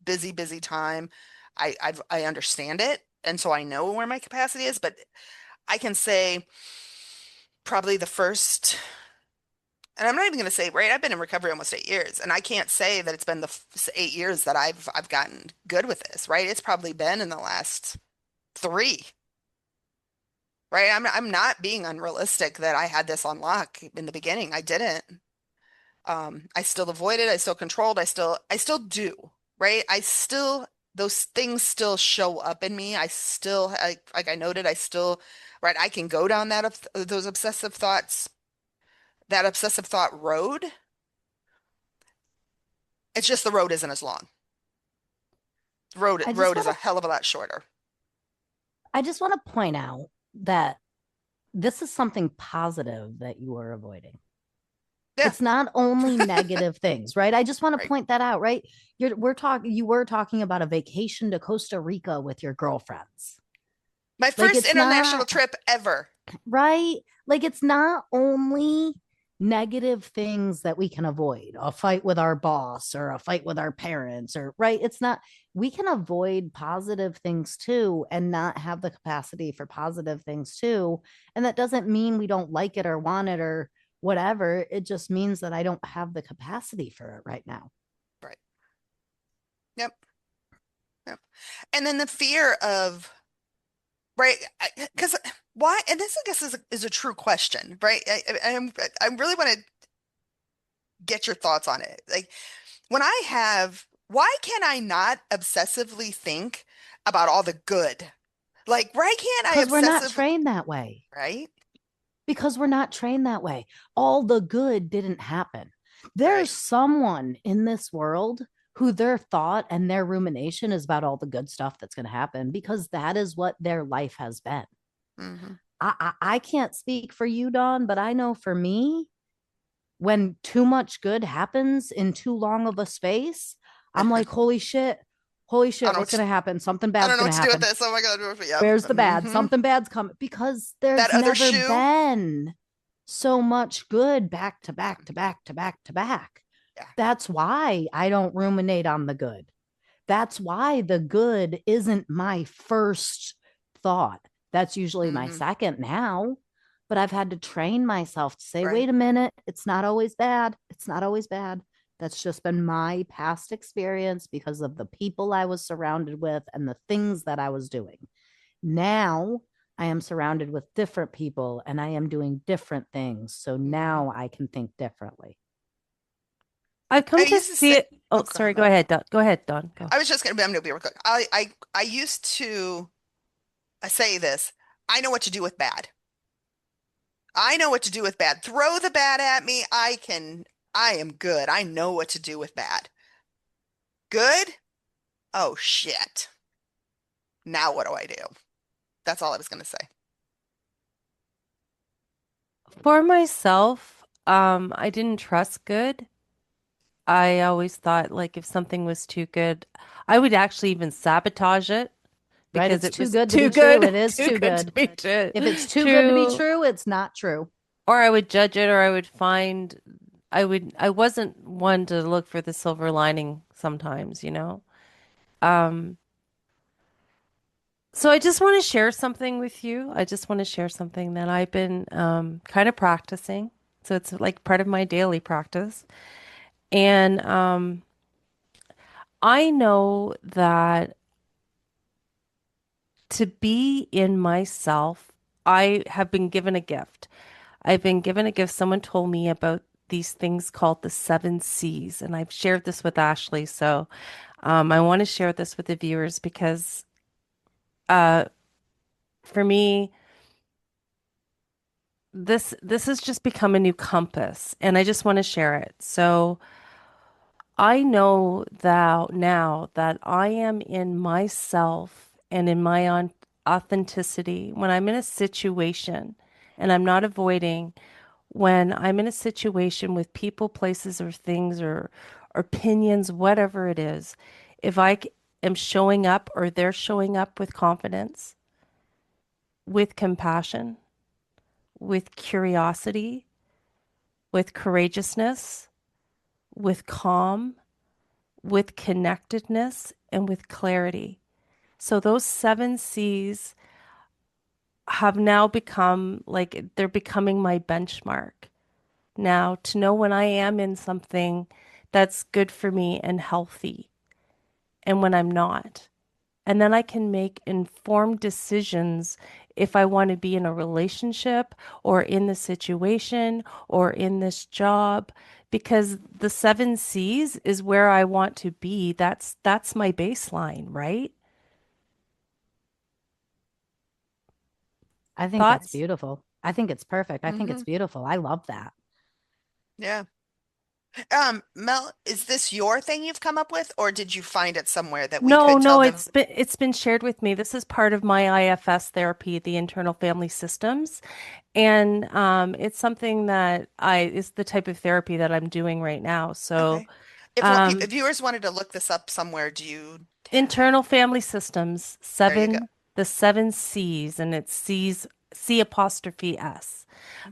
busy, busy time, I understand it. And so I know where my capacity is, but I can say probably the first, and I'm not even going to say, right, I've been in recovery almost 8 years, and I can't say that it's been the 8 years that I've gotten good with this, right? It's probably been in the last three, right? I'm not being unrealistic that I had this on lock in the beginning. I didn't. I still avoided, I still controlled, I still do, right? Those things still show up in me. Like I noted, right, I can go down those obsessive thoughts, that obsessive thought road. It's just the road isn't as long. Road I just road is want a to hell of a lot shorter. I just want to point out that this is something positive that you are avoiding. Yeah, It's not only negative things, right? I just want to right. point that out, right? You were talking about a vacation to Costa Rica with your girlfriends. My Like first it's international not trip ever. right. Like it's not only negative things that we can avoid, a fight with our boss or a fight with our parents, or right. It's not, we can avoid positive things too and not have the capacity for positive things too. And that doesn't mean we don't like it or want it or whatever. It just means that I don't have the capacity for it right now. Right. Yep. Yep. And then the fear of right, because why? And this, I guess, is a true question, right? I really want to get your thoughts on it. Like, why can I not obsessively think about all the good? Like, why can't I Because we're not obsessive, trained that way. right? Because we're not trained that way. All the good didn't happen. There's Right. someone in this world who their thought and their rumination is about all the good stuff that's going to happen because that is what their life has been. Hmm. I can't speak for you, Dawn, but I know for me, when too much good happens in too long of a space, I'm like, holy I don't shit, know what's what gonna happen? Something I bad's don't know gonna what to do with happen. this. Oh my God. Yep. Where's the bad? Something bad's coming because That there's other never shoe. been so much good back to back to back to back to back. Yeah. That's why I don't ruminate on the good. That's why the good isn't my first thought. That's usually my Hmm. second now. But I've had to train myself to say, Right. wait a minute, it's not always bad. It's not always bad. That's just been my past experience because of the people I was surrounded with and the things that I was doing. Now I am surrounded with different people and I am doing different things. So Hmm. now I can think differently. I've I come to used to say, see it. oh, Oh, go sorry. ahead, Go Mel. ahead. Go ahead, Don. Go. I was just I'm gonna be real quick. I used to I say this. I know what to do with bad. I know what to do with bad. Throw the bad at me. I am good. I know what to do with bad. Good? Oh shit. Now what do I do? That's all I was gonna say. For myself, I didn't trust good. I always thought like if something was too good, I would actually even sabotage it Right? because It's it too was good to too be true. good, It is too too good to good. be true. If it's too good to be True. true, it's not true. Or I would judge it, or I would find, I wasn't one to look for the silver lining sometimes, you know? Um, so I just want to share something with you. I just want to share something that I've been kind of practicing. So it's like part of my daily practice. And I know that to be in myself, I have been given a gift. I've been given a gift. Someone told me about these things called the seven C's, and I've shared this with Ashley. So I want to share this with the viewers because uh, for me, this has just become a new compass, and I just want to share it. So I know that now that I am in myself and in my own authenticity when I'm in a situation, and I'm not avoiding when I'm in a situation with people, places, or things, or opinions, whatever it is, if am showing up or they're showing up with confidence, with compassion, with curiosity, with courageousness, with calm, with connectedness, and with clarity. So those seven C's have now become like they're becoming my benchmark now to know when I am in something that's good for me and healthy and when I'm not. And then I can make informed decisions if I want to be in a relationship or in the situation or in this job because the seven C's is where I want to be. That's my baseline, right? I think that's Thoughts? beautiful. I think it's perfect. I think Hmm. it's beautiful. I love that. Yeah. Mel, is this your thing you've come up with, or did you find it somewhere that we No, could tell no, them? it's been shared with me. This is part of my IFS therapy, the internal family systems. And it's something that I is the type of therapy that I'm doing right now. So, Okay. If um, viewers wanted to look this up somewhere, do you internal family systems, there you go. the seven C's, and it's C apostrophe S.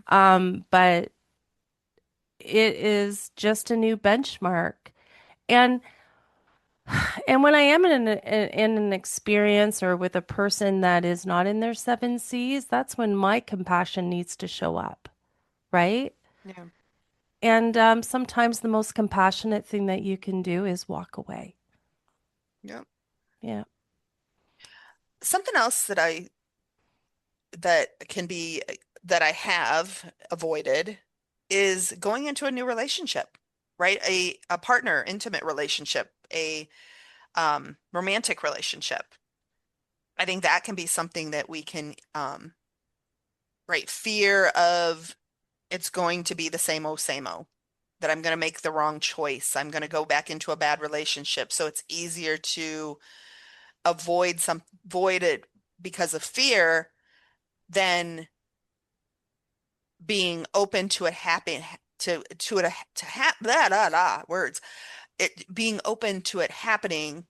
But it is just a new benchmark. And and when I am in an experience or with a person that is not in their seven C's, that's when my compassion needs to show up, right? Yeah. And sometimes the most compassionate thing that you can do is walk away. Yeah. Yeah. Something else that can be that I have avoided is going into a new relationship, right? A partner, intimate relationship, a romantic relationship. I think that can be something that we can right, fear of it's going to be the same old, that I'm going to make the wrong choice. I'm going to go back into a bad relationship. So it's easier to avoid it because of fear than being open to it happen to it to blah, blah, blah, words, it being open to it happening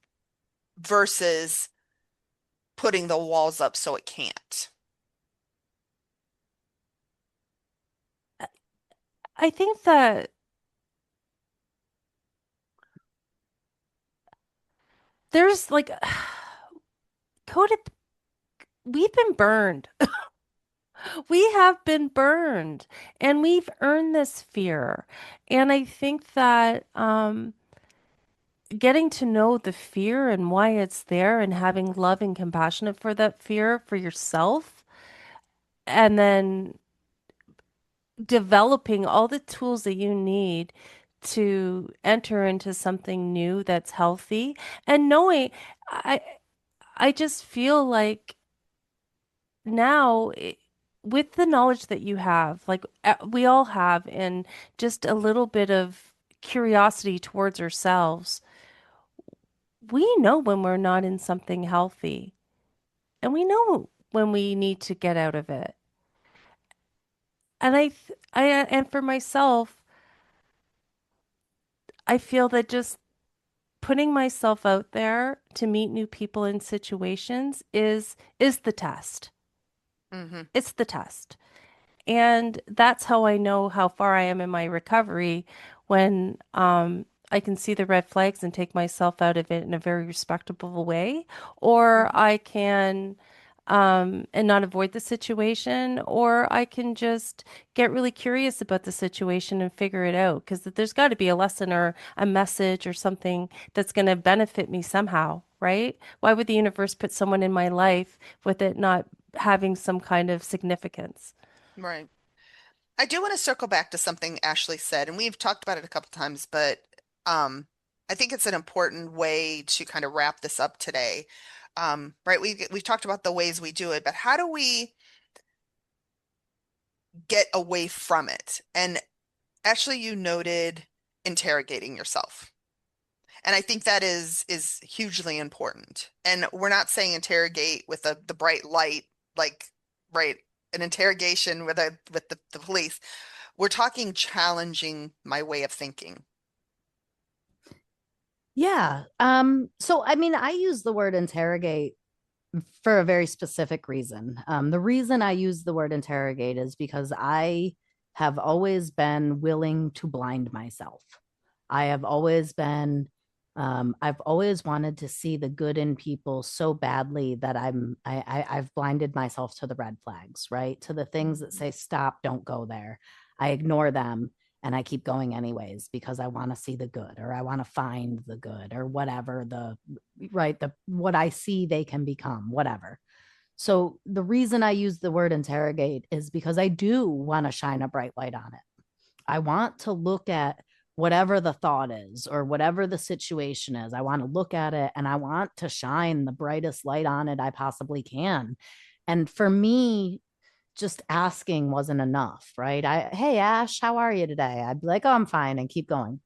versus putting the walls up so it can't. I think that there's like coded, we've been burned. We have been burned and we've earned this fear. And I think that getting to know the fear and why it's there and having love and compassion for that fear for yourself, and then developing all the tools that you need to enter into something new that's healthy and knowing I I just feel like now with the knowledge that you have, like we all have, and just a little bit of curiosity towards ourselves, we know when we're not in something healthy, and we know when we need to get out of it. And and for myself, I feel that just putting myself out there to meet new people in situations is the test. Hmm. It's the test. And that's how I know how far I am in my recovery when I can see the red flags and take myself out of it in a very respectable way, or Hmm. I can and not avoid the situation, or I can just get really curious about the situation and figure it out because there's got to be a lesson or a message or something that's going to benefit me somehow, right? Why would the universe put someone in my life with it not having some kind of significance? Right. I do want to circle back to something Ashley said, and we've talked about it a couple times, but um, I think it's an important way to kind of wrap this up today. Right, we've talked about the ways we do it, but how do we get away from it? And Ashley, you noted interrogating yourself. And I think that is hugely important. And we're not saying interrogate with the bright light, like right, an interrogation with the police. We're talking challenging my way of thinking. Yeah. So I mean, I use the word interrogate for a very specific reason. The reason I use the word interrogate is because I have always been willing to blind myself. I have always been, I've always wanted to see the good in people so badly that I've blinded myself to the red flags, right? To the things that Mhm. say, stop, don't go there. I ignore them and I keep going anyways because I want to see the good or I want to find the good or whatever the right the what I see they can become, whatever. So the reason I use the word interrogate is because I do want to shine a bright light on it. I want to look at whatever the thought is or whatever the situation is. I want to look at it and I want to shine the brightest light on it I possibly can. And for me, just asking wasn't enough, right? Hey, Ash, how are you today? I'd be like, oh, I'm fine and keep going.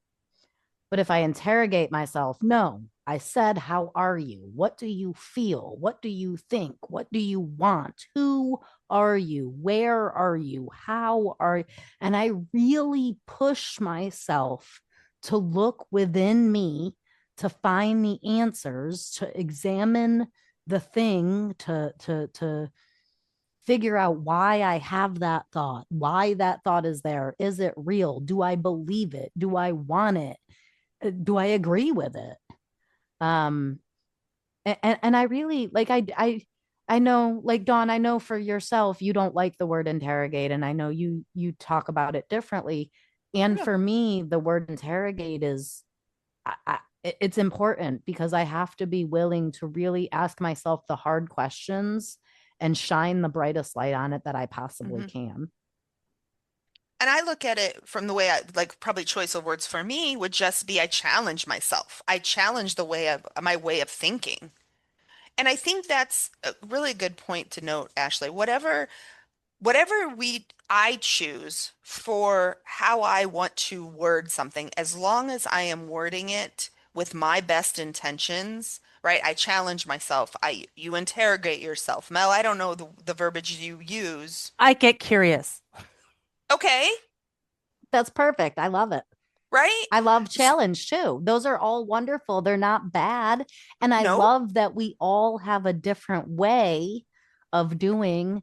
But if I interrogate myself, no, I said, how are you? What do you feel? What do you think? What do you want? Who are you? Where are you? How are you? And I really push myself to look within me to find the answers, to examine the thing, to figure out why I have that thought, why that thought is there. Is it real? Do I believe it? Do I want it? Do I agree with it? Um, and I really like I know like Dawn, I know for yourself you don't like the word interrogate, and I know you talk about it differently. And Yeah. for me, the word interrogate is it's important because I have to be willing to really ask myself the hard questions and shine the brightest light on it that I possibly Hmm. can. And I look at it from the way I like probably choice of words for me would just be I challenge myself. I challenge the way of my way of thinking. And I think that's a really good point to note, Ashley. Whatever I choose for how I want to word something, as long as I am wording it with my best intentions, right? I challenge myself. You interrogate yourself. Mel, I don't know the verbiage you use. I get curious. Okay, That's perfect. I love it. right? I love challenge too. Those are all wonderful. They're not bad. And I No, love that we all have a different way of doing.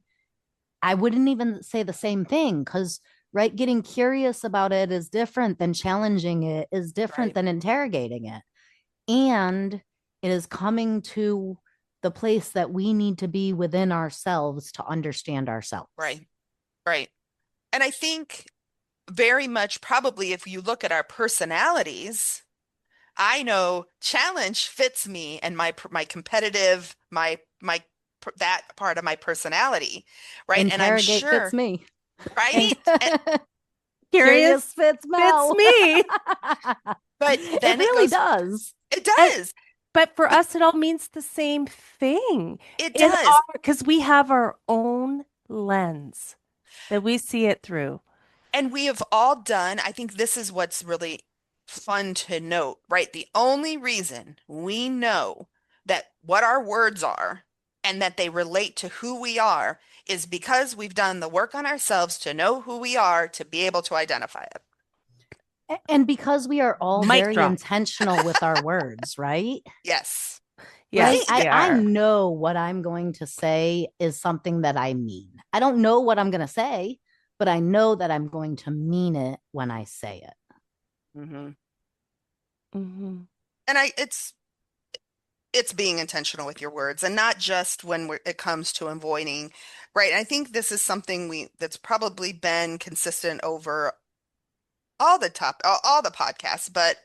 I wouldn't even say the same thing because, right, getting curious about it is different than challenging it, is different right, than interrogating it. And it is coming to the place that we need to be within ourselves to understand ourselves. right, right. And I think very much probably if you look at our personalities, I know challenge fits me and my competitive, that part of my personality, right? And I'm Interrogate fits sure, me. right? Curious Curious fits fits Mel. me. But It then it really goes, does. it And does. but for But us, it all means the same thing it in does. our because we have our own lens that we see it through. And we have all done, I think this is what's really fun to note, right? The only reason we know that what our words are and that they relate to who we are is because we've done the work on ourselves to know who we are to be able to identify it. And because we are all Mic very drop. intentional with our words, right? Yes. Right? Yes, Right. we I are. know what I'm going to say is something that I mean. I don't know what I'm going to say, but I know that I'm going to mean it when I say it. Hmm. Hmm. And it's being intentional with your words and not just when it comes to avoiding, right? And I think this is something that's probably been consistent over all the podcasts, but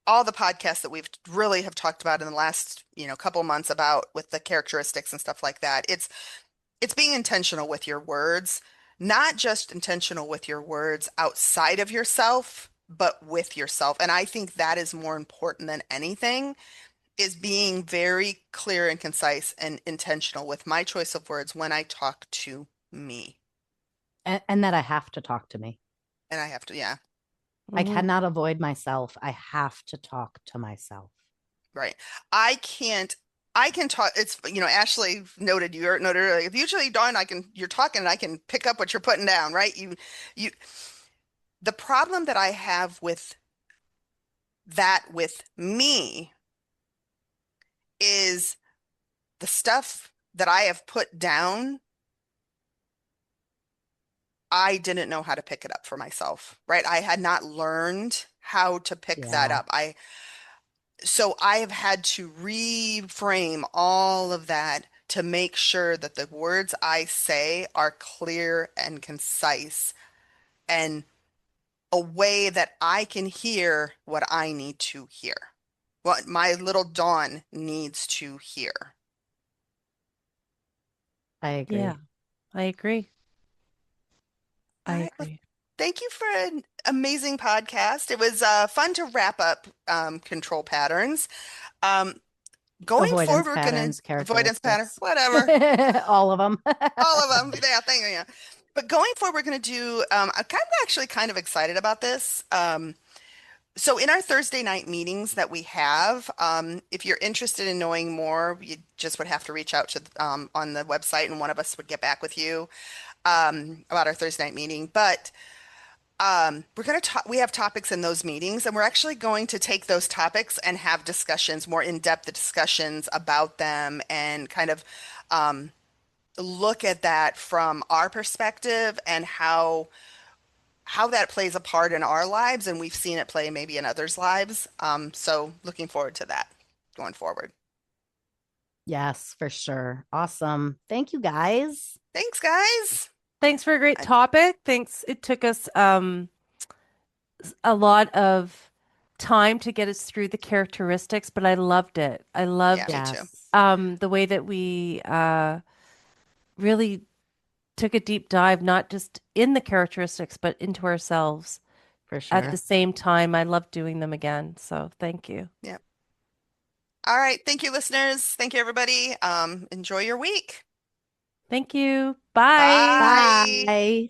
all the podcasts that we've really have talked about in the last, couple months about with the characteristics and stuff like that. It's being intentional with your words, not just intentional with your words outside of yourself, but with yourself. And I think that is more important than anything is being very clear and concise and intentional with my choice of words when I talk to me. And that I have to talk to me. And I have to, yeah, I Hmm. cannot avoid myself. I have to talk to myself. right. I can't, I can talk. Ashley noted earlier. If usually, Dawn, you're talking and I can pick up what you're putting down, right? You, the problem that I have with that with me is the stuff that I have put down. I didn't know how to pick it up for myself, right? I had not learned how to pick that Yeah. up. So I have had to reframe all of that to make sure that the words I say are clear and concise and a way that I can hear what I need to hear, what my little Dawn needs to hear. I Yeah, agree. I agree. All I right. Well, agree. thank you for an amazing podcast. It was fun to wrap up control patterns. Um, Going forward, Avoidance we're gonna patterns, avoidance pattern, characteristics, whatever, all of them. all of them. Yeah, thank you. Yeah. But going forward, we're gonna do. I'm actually kind of excited about this. So in our Thursday night meetings that we have, if you're interested in knowing more, you just would have to reach out to on the website, and one of us would get back with you about our Thursday night meeting. But we're going to talk, we have topics in those meetings, and we're actually going to take those topics and have discussions, more in-depth discussions about them and kind of um, look at that from our perspective and how that plays a part in our lives. And we've seen it play maybe in others' lives. So looking forward to that going forward. Yes, for sure. Awesome. Thank you guys. Thanks, guys. Thanks for a great I- topic. Thanks. It took us a lot of time to get us through the characteristics, but I loved it. I yeah, loved me too. Yes, the way that we really took a deep dive, not just in the characteristics, but into ourselves for at the sure. same time. I love doing them again. So thank you. Yeah. All right. Thank you, listeners. Thank you, everybody. Enjoy your week. Thank you. Bye. Bye. Bye.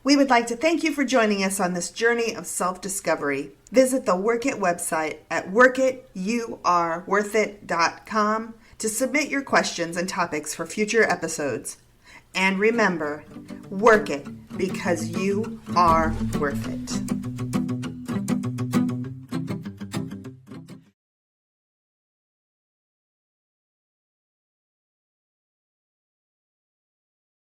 We would like to thank you for joining us on this journey of self-discovery. Visit the Work It website at workityouareworthit.com to submit your questions and topics for future episodes. And remember, work it because you are worth it.